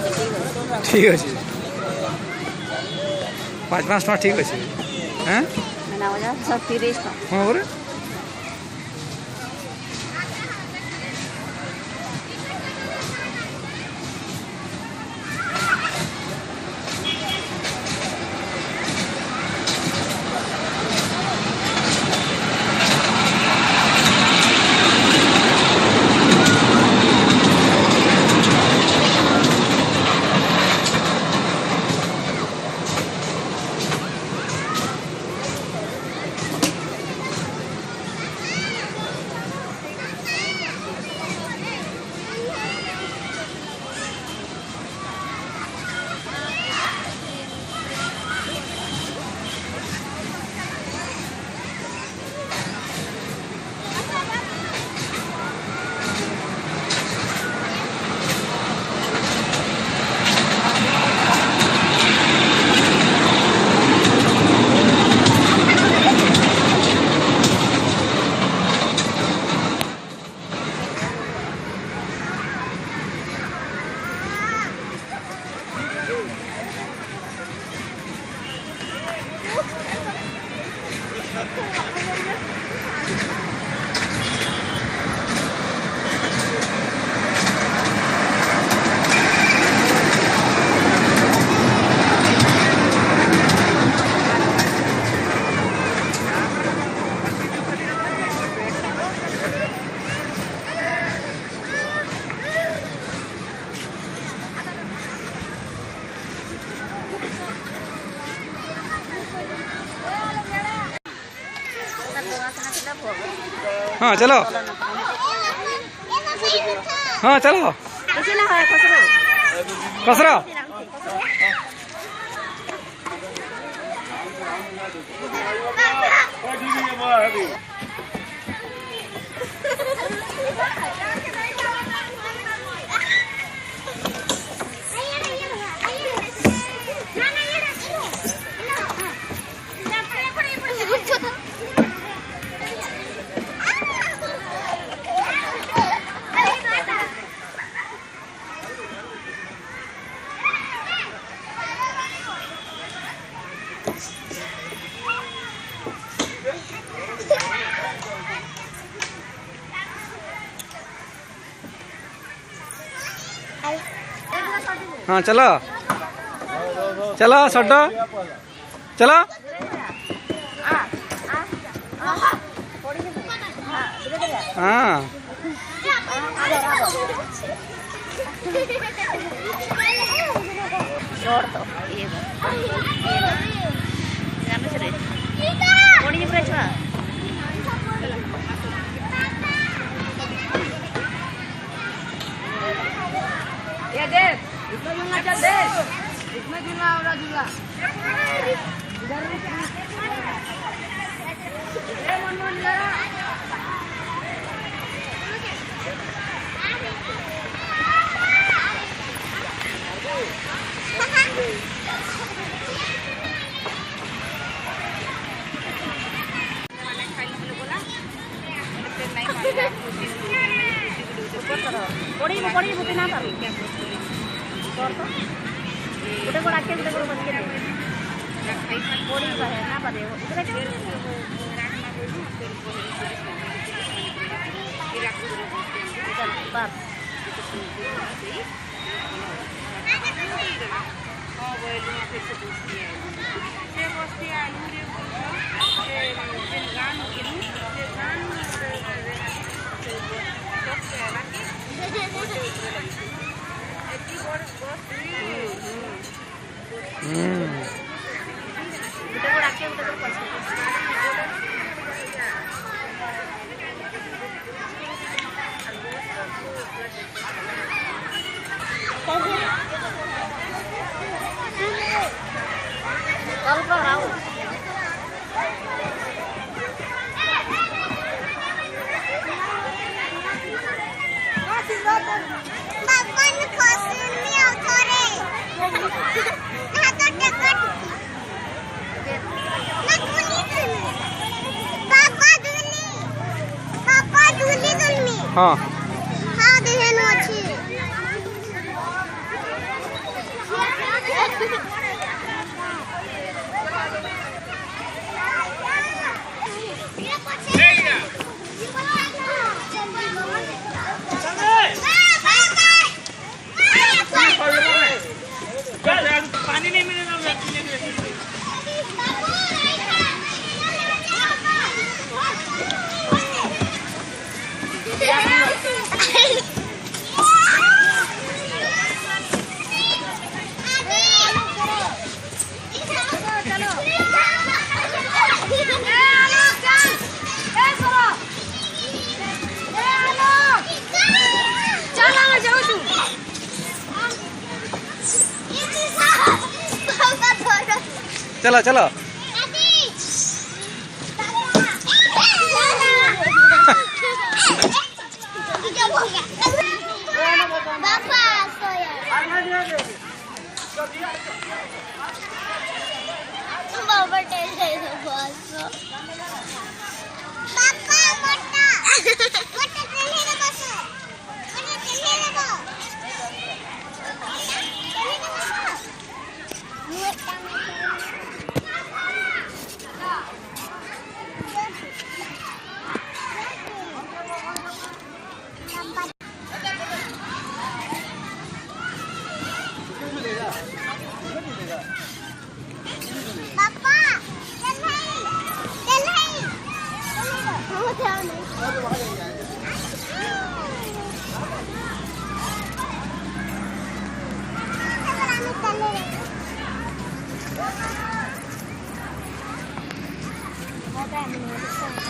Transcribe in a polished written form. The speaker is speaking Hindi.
ठीक अच्छे 5-5 टका ठीक अच्छे हाँ 30 हाँ बोले हाँ चलो हाँ चलो कसरा हाँ चलो चलो सड्डो चलो हाँ इसमें झूला चल दे इसमें झूला और झूला इधर ए मन जरा पड़ी बुटी ना पारू और तो उधर को रख के उधर को बच के पड़ी है ना पारे उधर के चल बात हां वो लोग फिर से पूछती है से बस्ती आलू रे से गान के से गान हाँ हाँ देहनु अच्छी पानी नहीं मिलेगा चलो चलो Bye-bye.